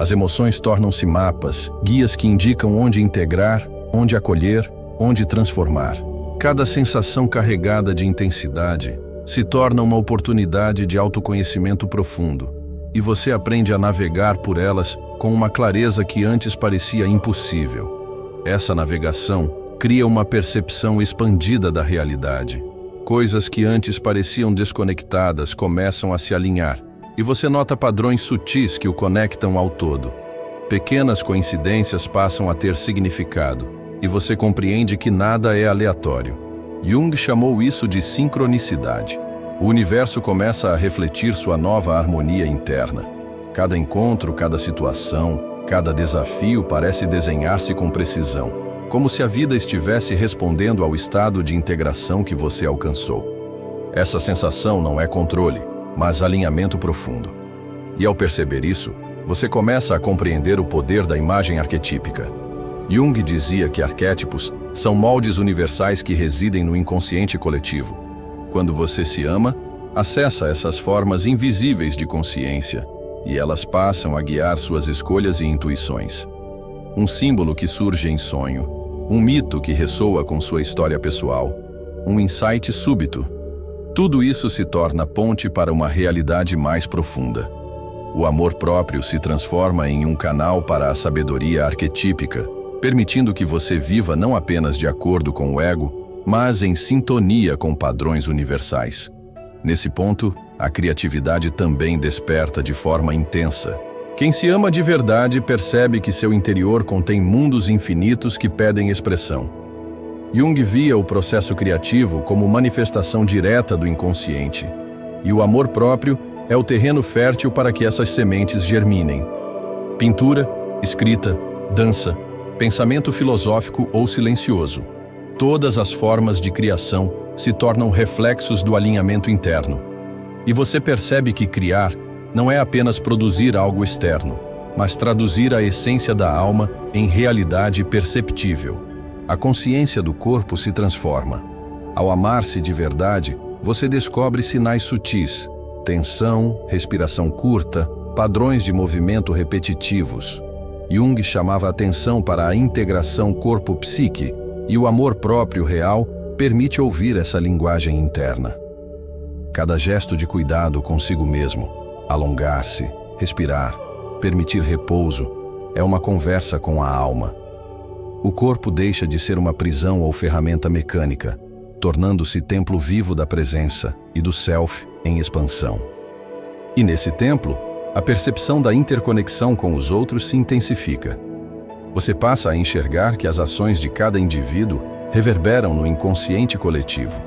As emoções tornam-se mapas, guias que indicam onde integrar, onde acolher, onde transformar. Cada sensação carregada de intensidade se torna uma oportunidade de autoconhecimento profundo, e você aprende a navegar por elas com uma clareza que antes parecia impossível. Essa navegação cria uma percepção expandida da realidade. Coisas que antes pareciam desconectadas começam a se alinhar, e você nota padrões sutis que o conectam ao todo. Pequenas coincidências passam a ter significado, e você compreende que nada é aleatório. Jung chamou isso de sincronicidade. O universo começa a refletir sua nova harmonia interna. Cada encontro, cada situação, cada desafio parece desenhar-se com precisão, como se a vida estivesse respondendo ao estado de integração que você alcançou. Essa sensação não é controle, mas alinhamento profundo. E ao perceber isso, você começa a compreender o poder da imagem arquetípica. Jung dizia que arquétipos são moldes universais que residem no inconsciente coletivo. Quando você se ama, acessa essas formas invisíveis de consciência, e elas passam a guiar suas escolhas e intuições. Um símbolo que surge em sonho, um mito que ressoa com sua história pessoal, um insight súbito. Tudo isso se torna ponte para uma realidade mais profunda. O amor próprio se transforma em um canal para a sabedoria arquetípica, permitindo que você viva não apenas de acordo com o ego, mas em sintonia com padrões universais. Nesse ponto, a criatividade também desperta de forma intensa. Quem se ama de verdade percebe que seu interior contém mundos infinitos que pedem expressão. Jung via o processo criativo como manifestação direta do inconsciente, e o amor próprio é o terreno fértil para que essas sementes germinem. Pintura, escrita, dança, pensamento filosófico ou silencioso. Todas as formas de criação se tornam reflexos do alinhamento interno. E você percebe que criar não é apenas produzir algo externo, mas traduzir a essência da alma em realidade perceptível. A consciência do corpo se transforma. Ao amar-se de verdade, você descobre sinais sutis, tensão, respiração curta, padrões de movimento repetitivos. Jung chamava a atenção para a integração corpo-psique, e o amor próprio real permite ouvir essa linguagem interna. Cada gesto de cuidado consigo mesmo, alongar-se, respirar, permitir repouso, é uma conversa com a alma. O corpo deixa de ser uma prisão ou ferramenta mecânica, tornando-se templo vivo da presença e do self em expansão. E nesse templo, a percepção da interconexão com os outros se intensifica. Você passa a enxergar que as ações de cada indivíduo reverberam no inconsciente coletivo.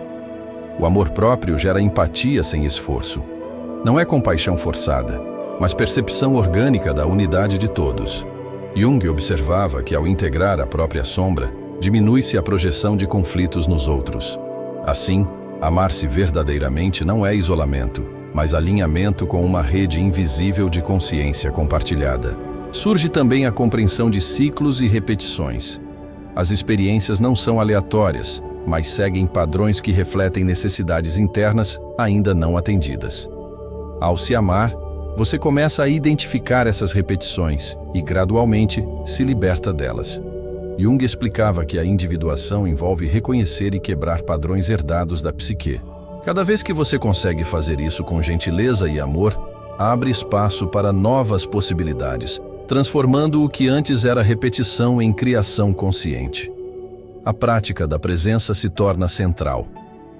O amor próprio gera empatia sem esforço. Não é compaixão forçada, mas percepção orgânica da unidade de todos. Jung observava que, ao integrar a própria sombra, diminui-se a projeção de conflitos nos outros. Assim, amar-se verdadeiramente não é isolamento, mas alinhamento com uma rede invisível de consciência compartilhada. Surge também a compreensão de ciclos e repetições. As experiências não são aleatórias, mas seguem padrões que refletem necessidades internas ainda não atendidas. Ao se amar, você começa a identificar essas repetições e, gradualmente, se liberta delas. Jung explicava que a individuação envolve reconhecer e quebrar padrões herdados da psique. Cada vez que você consegue fazer isso com gentileza e amor, abre espaço para novas possibilidades, transformando o que antes era repetição em criação consciente. A prática da presença se torna central.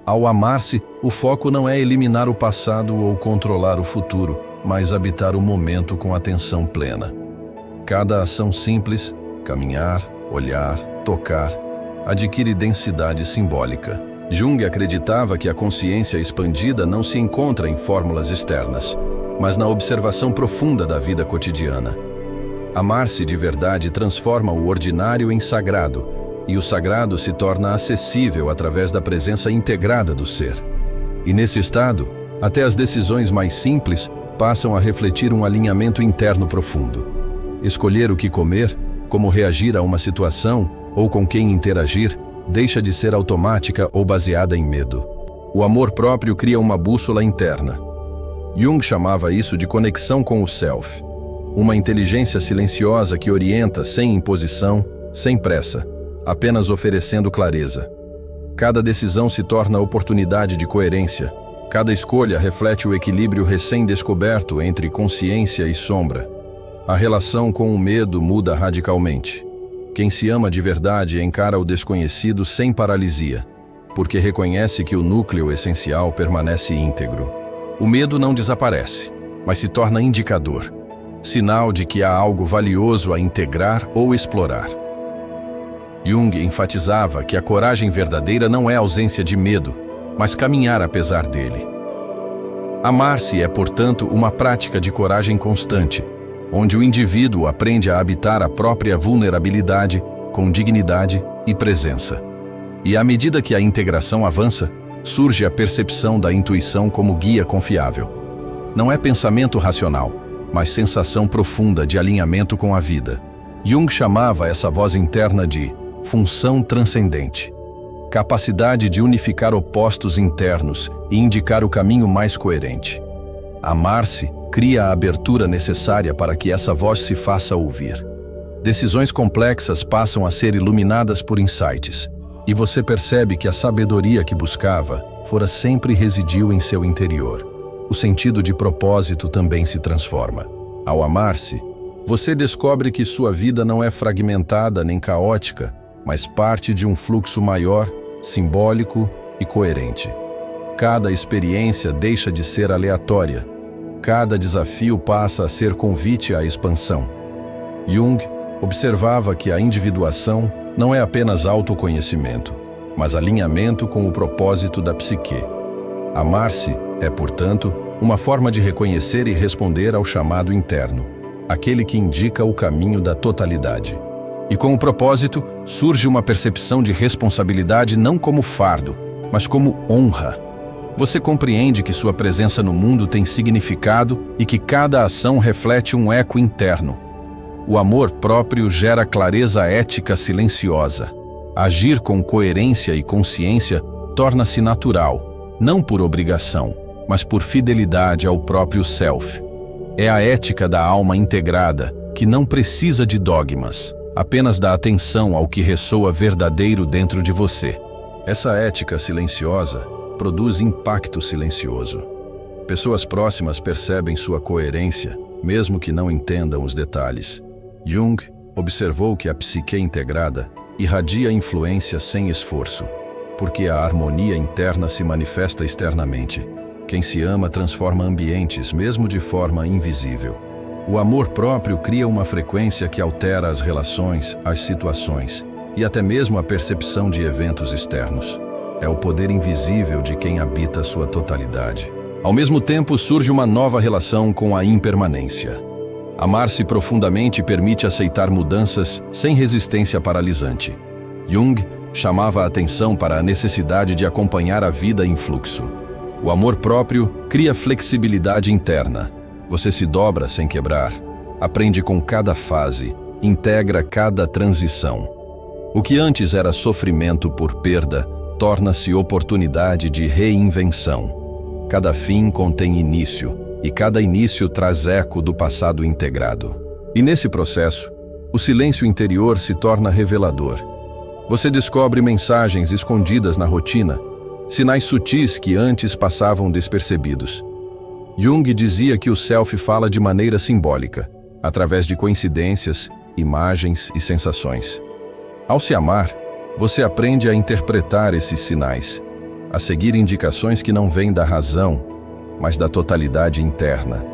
Ao amar-se, o foco não é eliminar o passado ou controlar o futuro, mas habitar o momento com atenção plena. Cada ação simples, caminhar, olhar, tocar, adquire densidade simbólica. Jung acreditava que a consciência expandida não se encontra em fórmulas externas, mas na observação profunda da vida cotidiana. Amar-se de verdade transforma o ordinário em sagrado, e o sagrado se torna acessível através da presença integrada do ser. E nesse estado, até as decisões mais simples passam a refletir um alinhamento interno profundo. Escolher o que comer, como reagir a uma situação ou com quem interagir, deixa de ser automática ou baseada em medo. O amor próprio cria uma bússola interna. Jung chamava isso de conexão com o self, uma inteligência silenciosa que orienta sem imposição, sem pressa, apenas oferecendo clareza. Cada decisão se torna oportunidade de coerência. Cada escolha reflete o equilíbrio recém-descoberto entre consciência e sombra. A relação com o medo muda radicalmente. Quem se ama de verdade encara o desconhecido sem paralisia, porque reconhece que o núcleo essencial permanece íntegro. O medo não desaparece, mas se torna indicador, sinal de que há algo valioso a integrar ou explorar. Jung enfatizava que a coragem verdadeira não é ausência de medo, mas caminhar apesar dele. Amar-se é, portanto, uma prática de coragem constante, onde o indivíduo aprende a habitar a própria vulnerabilidade com dignidade e presença. E à medida que a integração avança, surge a percepção da intuição como guia confiável. Não é pensamento racional, mas sensação profunda de alinhamento com a vida. Jung chamava essa voz interna de função transcendente, capacidade de unificar opostos internos e indicar o caminho mais coerente. Amar-se cria a abertura necessária para que essa voz se faça ouvir. Decisões complexas passam a ser iluminadas por insights, e você percebe que a sabedoria que buscava fora sempre residiu em seu interior. O sentido de propósito também se transforma. Ao amar-se, você descobre que sua vida não é fragmentada nem caótica, mas parte de um fluxo maior, simbólico e coerente. Cada experiência deixa de ser aleatória. Cada desafio passa a ser convite à expansão. Jung observava que a individuação não é apenas autoconhecimento, mas alinhamento com o propósito da psique. Amar-se é, portanto, uma forma de reconhecer e responder ao chamado interno, aquele que indica o caminho da totalidade. E com o propósito, surge uma percepção de responsabilidade não como fardo, mas como honra. Você compreende que sua presença no mundo tem significado e que cada ação reflete um eco interno. O amor próprio gera clareza ética silenciosa. Agir com coerência e consciência torna-se natural, não por obrigação, mas por fidelidade ao próprio self. É a ética da alma integrada, que não precisa de dogmas, apenas dá atenção ao que ressoa verdadeiro dentro de você. Essa ética silenciosa produz impacto silencioso. Pessoas próximas percebem sua coerência, mesmo que não entendam os detalhes. Jung observou que a psique integrada irradia influência sem esforço, porque a harmonia interna se manifesta externamente. Quem se ama transforma ambientes, mesmo de forma invisível. O amor próprio cria uma frequência que altera as relações, as situações. e até mesmo a percepção de eventos externos. É o poder invisível de quem habita sua totalidade. Ao mesmo tempo, surge uma nova relação com a impermanência. Amar-se profundamente permite aceitar mudanças sem resistência paralisante. Jung chamava a atenção para a necessidade de acompanhar a vida em fluxo. O amor próprio cria flexibilidade interna. Você se dobra sem quebrar, aprende com cada fase, integra cada transição. O que antes era sofrimento por perda, torna-se oportunidade de reinvenção. Cada fim contém início, e cada início traz eco do passado integrado. E nesse processo, o silêncio interior se torna revelador. Você descobre mensagens escondidas na rotina, sinais sutis que antes passavam despercebidos. Jung dizia que o self fala de maneira simbólica, através de coincidências, imagens e sensações. Ao se amar, você aprende a interpretar esses sinais, a seguir indicações que não vêm da razão, mas da totalidade interna.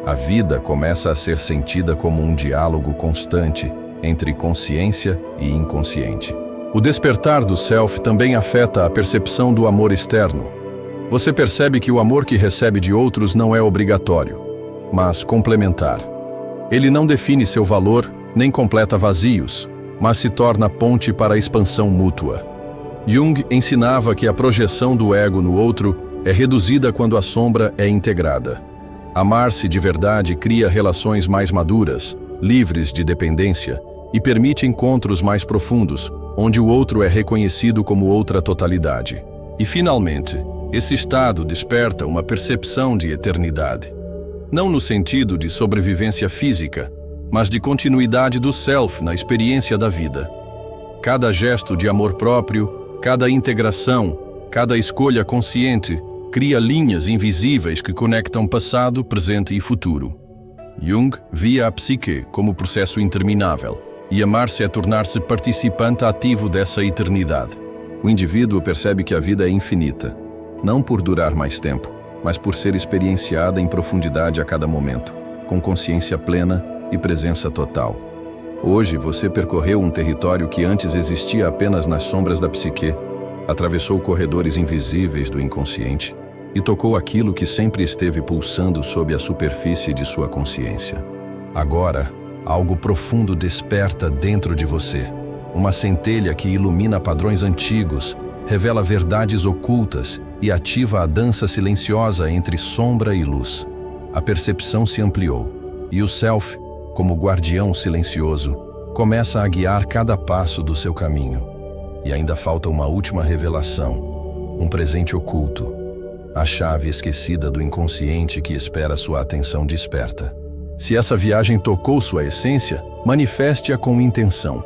A vida começa a ser sentida como um diálogo constante entre consciência e inconsciente. O despertar do self também afeta a percepção do amor externo. Você percebe que o amor que recebe de outros não é obrigatório, mas complementar. Ele não define seu valor, nem completa vazios, mas se torna ponte para a expansão mútua. Jung ensinava que a projeção do ego no outro é reduzida quando a sombra é integrada. Amar-se de verdade cria relações mais maduras, livres de dependência, e permite encontros mais profundos, onde o outro é reconhecido como outra totalidade. E, finalmente, esse estado desperta uma percepção de eternidade. Não no sentido de sobrevivência física, mas de continuidade do self na experiência da vida. Cada gesto de amor próprio, cada integração, cada escolha consciente, cria linhas invisíveis que conectam passado, presente e futuro. Jung via a psique como processo interminável, e amar-se é tornar-se participante ativo dessa eternidade. O indivíduo percebe que a vida é infinita, não por durar mais tempo, mas por ser experienciada em profundidade a cada momento, com consciência plena e presença total. Hoje você percorreu um território que antes existia apenas nas sombras da psique, atravessou corredores invisíveis do inconsciente e tocou aquilo que sempre esteve pulsando sob a superfície de sua consciência. Agora, algo profundo desperta dentro de você, uma centelha que ilumina padrões antigos, revela verdades ocultas e ativa a dança silenciosa entre sombra e luz. A percepção se ampliou, e o self, como guardião silencioso, começa a guiar cada passo do seu caminho. E ainda falta uma última revelação, um presente oculto, a chave esquecida do inconsciente que espera sua atenção desperta. Se essa viagem tocou sua essência, manifeste-a com intenção.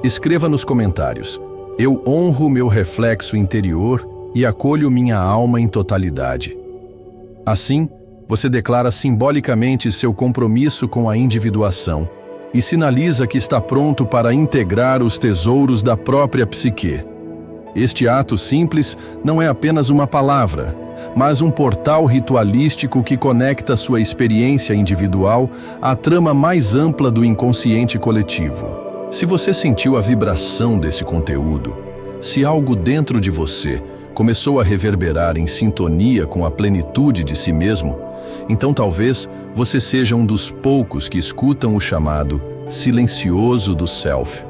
Escreva nos comentários: eu honro meu reflexo interior e acolho minha alma em totalidade. Assim, você declara simbolicamente seu compromisso com a individuação e sinaliza que está pronto para integrar os tesouros da própria psique. Este ato simples não é apenas uma palavra, mas um portal ritualístico que conecta sua experiência individual à trama mais ampla do inconsciente coletivo. Se você sentiu a vibração desse conteúdo, se algo dentro de você começou a reverberar em sintonia com a plenitude de si mesmo, então talvez você seja um dos poucos que escutam o chamado silencioso do self.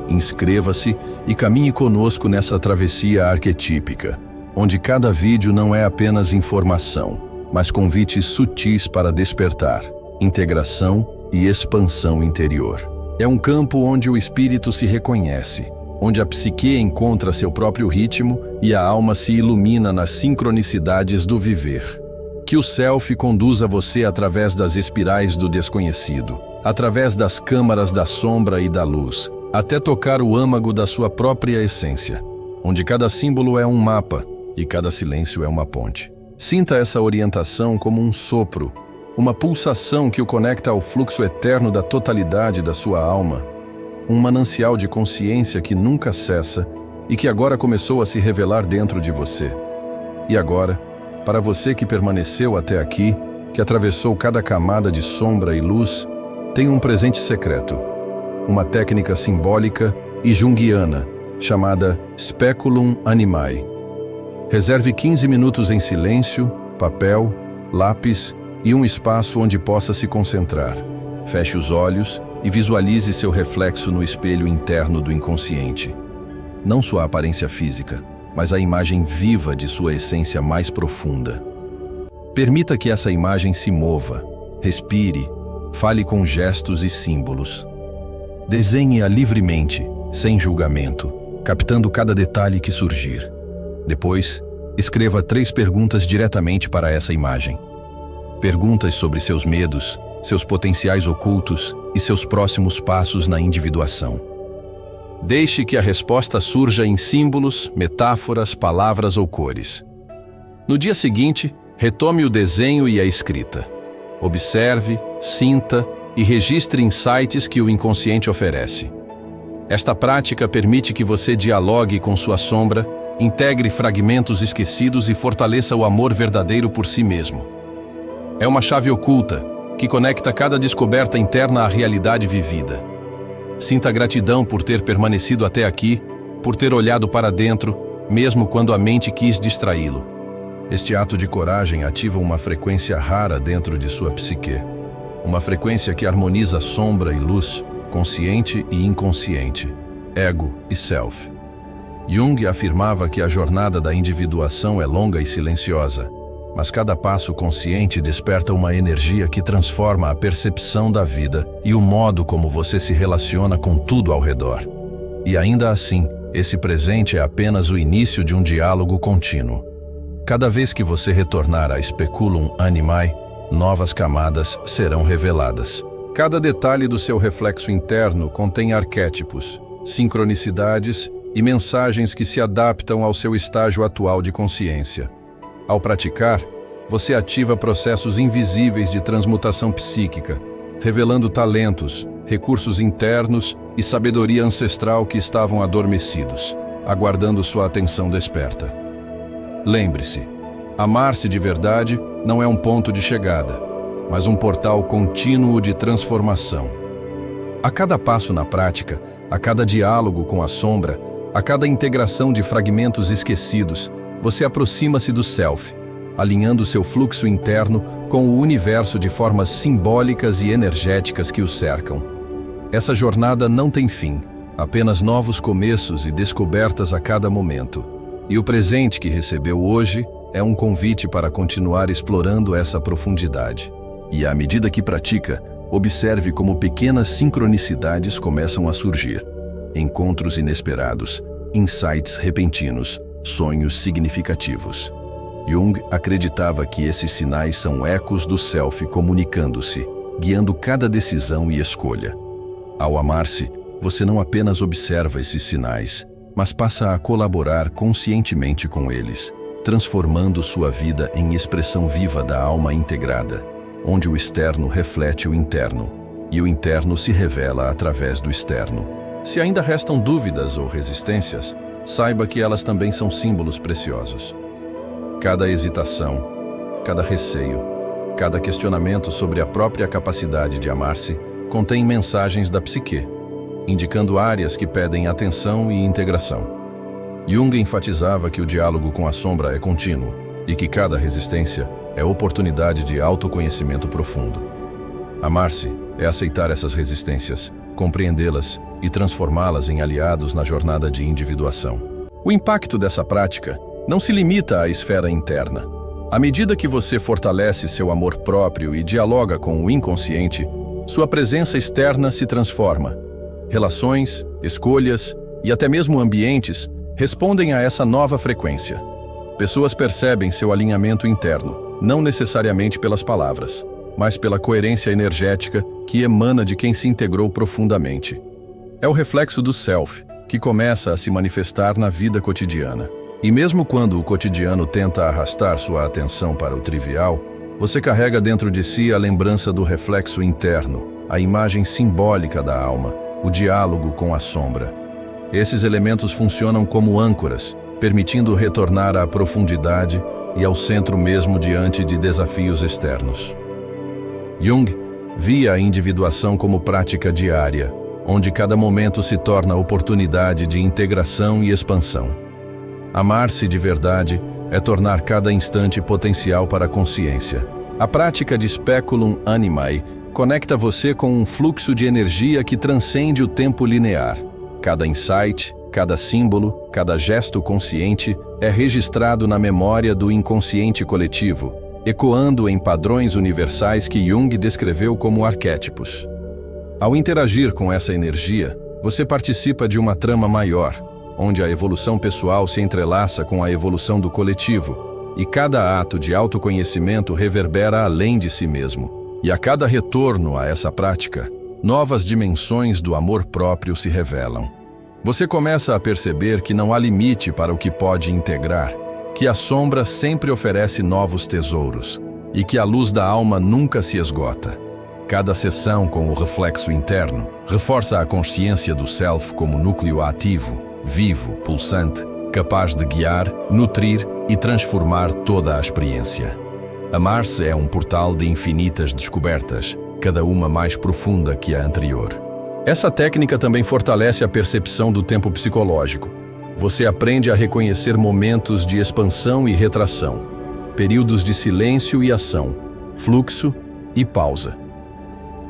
Inscreva-se e caminhe conosco nessa travessia arquetípica, onde cada vídeo não é apenas informação, mas convites sutis para despertar, integração e expansão interior. É um campo onde o espírito se reconhece, onde a psique encontra seu próprio ritmo e a alma se ilumina nas sincronicidades do viver. Que o self conduza você através das espirais do desconhecido, através das câmaras da sombra e da luz, até tocar o âmago da sua própria essência, onde cada símbolo é um mapa e cada silêncio é uma ponte. Sinta essa orientação como um sopro, uma pulsação que o conecta ao fluxo eterno da totalidade da sua alma, um manancial de consciência que nunca cessa e que agora começou a se revelar dentro de você. E agora, para você que permaneceu até aqui, que atravessou cada camada de sombra e luz, tem um presente secreto, uma técnica simbólica e junguiana, chamada Speculum Animae. Reserve 15 minutos em silêncio, papel, lápis e um espaço onde possa se concentrar. Feche os olhos e visualize seu reflexo no espelho interno do inconsciente. Não sua aparência física, mas a imagem viva de sua essência mais profunda. Permita que essa imagem se mova, respire, fale com gestos e símbolos. Desenhe-a livremente, sem julgamento, captando cada detalhe que surgir. Depois, escreva 3 perguntas diretamente para essa imagem. Perguntas sobre seus medos, seus potenciais ocultos e seus próximos passos na individuação. Deixe que a resposta surja em símbolos, metáforas, palavras ou cores. No dia seguinte, retome o desenho e a escrita. Observe, sinta e registre insights que o inconsciente oferece. Esta prática permite que você dialogue com sua sombra, integre fragmentos esquecidos e fortaleça o amor verdadeiro por si mesmo. É uma chave oculta que conecta cada descoberta interna à realidade vivida. Sinta gratidão por ter permanecido até aqui, por ter olhado para dentro, mesmo quando a mente quis distraí-lo. Este ato de coragem ativa uma frequência rara dentro de sua psique. Uma frequência que harmoniza sombra e luz, consciente e inconsciente, ego e self. Jung afirmava que a jornada da individuação é longa e silenciosa, mas cada passo consciente desperta uma energia que transforma a percepção da vida e o modo como você se relaciona com tudo ao redor. E ainda assim, esse presente é apenas o início de um diálogo contínuo. Cada vez que você retornar a Speculum Animae, novas camadas serão reveladas. Cada detalhe do seu reflexo interno contém arquétipos, sincronicidades e mensagens que se adaptam ao seu estágio atual de consciência. Ao praticar, você ativa processos invisíveis de transmutação psíquica, revelando talentos, recursos internos e sabedoria ancestral que estavam adormecidos, aguardando sua atenção desperta. Lembre-se, amar-se de verdade não é um ponto de chegada, mas um portal contínuo de transformação. A cada passo na prática, a cada diálogo com a sombra, a cada integração de fragmentos esquecidos, você aproxima-se do Self, alinhando seu fluxo interno com o universo de formas simbólicas e energéticas que o cercam. Essa jornada não tem fim, apenas novos começos e descobertas a cada momento. E o presente que recebeu hoje é um convite para continuar explorando essa profundidade. E à medida que pratica, observe como pequenas sincronicidades começam a surgir. Encontros inesperados, insights repentinos, sonhos significativos. Jung acreditava que esses sinais são ecos do Self comunicando-se, guiando cada decisão e escolha. Ao amar-se, você não apenas observa esses sinais, mas passa a colaborar conscientemente com eles, transformando sua vida em expressão viva da alma integrada, onde o externo reflete o interno, e o interno se revela através do externo. Se ainda restam dúvidas ou resistências, saiba que elas também são símbolos preciosos. Cada hesitação, cada receio, cada questionamento sobre a própria capacidade de amar-se contém mensagens da psique, indicando áreas que pedem atenção e integração. Jung enfatizava que o diálogo com a sombra é contínuo e que cada resistência é oportunidade de autoconhecimento profundo. Amar-se é aceitar essas resistências, compreendê-las e transformá-las em aliados na jornada de individuação. O impacto dessa prática não se limita à esfera interna. À medida que você fortalece seu amor próprio e dialoga com o inconsciente, sua presença externa se transforma. Relações, escolhas e até mesmo ambientes respondem a essa nova frequência. Pessoas percebem seu alinhamento interno, não necessariamente pelas palavras, mas pela coerência energética que emana de quem se integrou profundamente. É o reflexo do Self, que começa a se manifestar na vida cotidiana. E mesmo quando o cotidiano tenta arrastar sua atenção para o trivial, você carrega dentro de si a lembrança do reflexo interno, a imagem simbólica da alma, o diálogo com a sombra. Esses elementos funcionam como âncoras, permitindo retornar à profundidade e ao centro mesmo diante de desafios externos. Jung via a individuação como prática diária, onde cada momento se torna oportunidade de integração e expansão. Amar-se de verdade é tornar cada instante potencial para a consciência. A prática de Speculum Animae conecta você com um fluxo de energia que transcende o tempo linear. Cada insight, cada símbolo, cada gesto consciente é registrado na memória do inconsciente coletivo, ecoando em padrões universais que Jung descreveu como arquétipos. Ao interagir com essa energia, você participa de uma trama maior, onde a evolução pessoal se entrelaça com a evolução do coletivo, e cada ato de autoconhecimento reverbera além de si mesmo. E a cada retorno a essa prática, novas dimensões do amor próprio se revelam. Você começa a perceber que não há limite para o que pode integrar, que a sombra sempre oferece novos tesouros, e que a luz da alma nunca se esgota. Cada sessão com o reflexo interno reforça a consciência do Self como núcleo ativo, vivo, pulsante, capaz de guiar, nutrir e transformar toda a experiência. Amar-se é um portal de infinitas descobertas, cada uma mais profunda que a anterior. Essa técnica também fortalece a percepção do tempo psicológico. Você aprende a reconhecer momentos de expansão e retração, períodos de silêncio e ação, fluxo e pausa.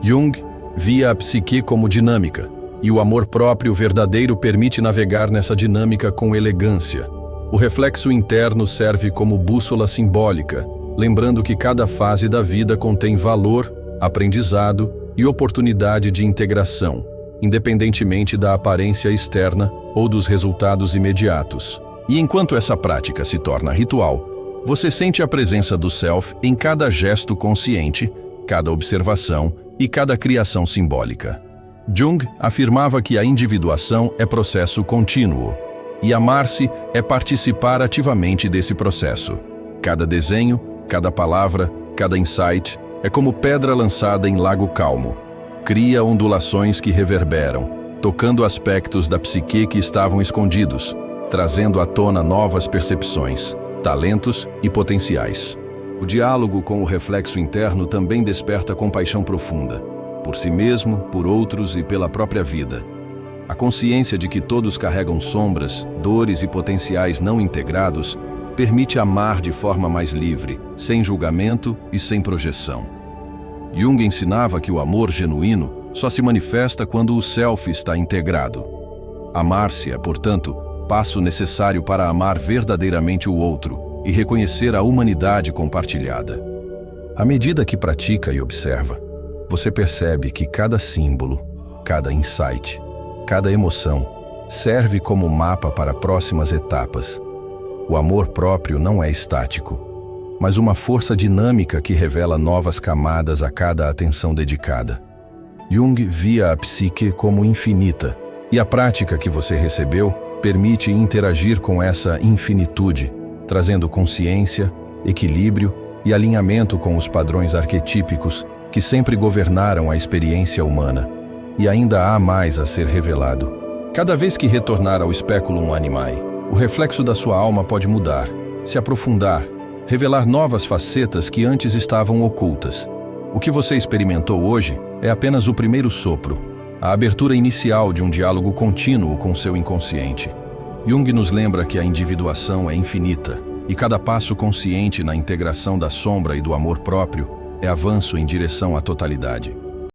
Jung via a psique como dinâmica, e o amor próprio verdadeiro permite navegar nessa dinâmica com elegância. O reflexo interno serve como bússola simbólica, lembrando que cada fase da vida contém valor, aprendizado e oportunidade de integração, independentemente da aparência externa ou dos resultados imediatos. E enquanto essa prática se torna ritual, você sente a presença do Self em cada gesto consciente, cada observação e cada criação simbólica. Jung afirmava que a individuação é processo contínuo, e amar-se é participar ativamente desse processo. Cada desenho, cada palavra, cada insight é como pedra lançada em lago calmo. Cria ondulações que reverberam, tocando aspectos da psique que estavam escondidos, trazendo à tona novas percepções, talentos e potenciais. O diálogo com o reflexo interno também desperta compaixão profunda, por si mesmo, por outros e pela própria vida. A consciência de que todos carregam sombras, dores e potenciais não integrados permite amar de forma mais livre, sem julgamento e sem projeção. Jung ensinava que o amor genuíno só se manifesta quando o Self está integrado. Amar-se é, portanto, passo necessário para amar verdadeiramente o outro e reconhecer a humanidade compartilhada. À medida que pratica e observa, você percebe que cada símbolo, cada insight, cada emoção serve como mapa para próximas etapas. O amor próprio não é estático, mas uma força dinâmica que revela novas camadas a cada atenção dedicada. Jung via a psique como infinita, e a prática que você recebeu permite interagir com essa infinitude, trazendo consciência, equilíbrio e alinhamento com os padrões arquetípicos que sempre governaram a experiência humana. E ainda há mais a ser revelado. Cada vez que retornar ao Speculum Animae, o reflexo da sua alma pode mudar, se aprofundar, revelar novas facetas que antes estavam ocultas. O que você experimentou hoje é apenas o primeiro sopro, a abertura inicial de um diálogo contínuo com seu inconsciente. Jung nos lembra que a individuação é infinita, e cada passo consciente na integração da sombra e do amor próprio é avanço em direção à totalidade.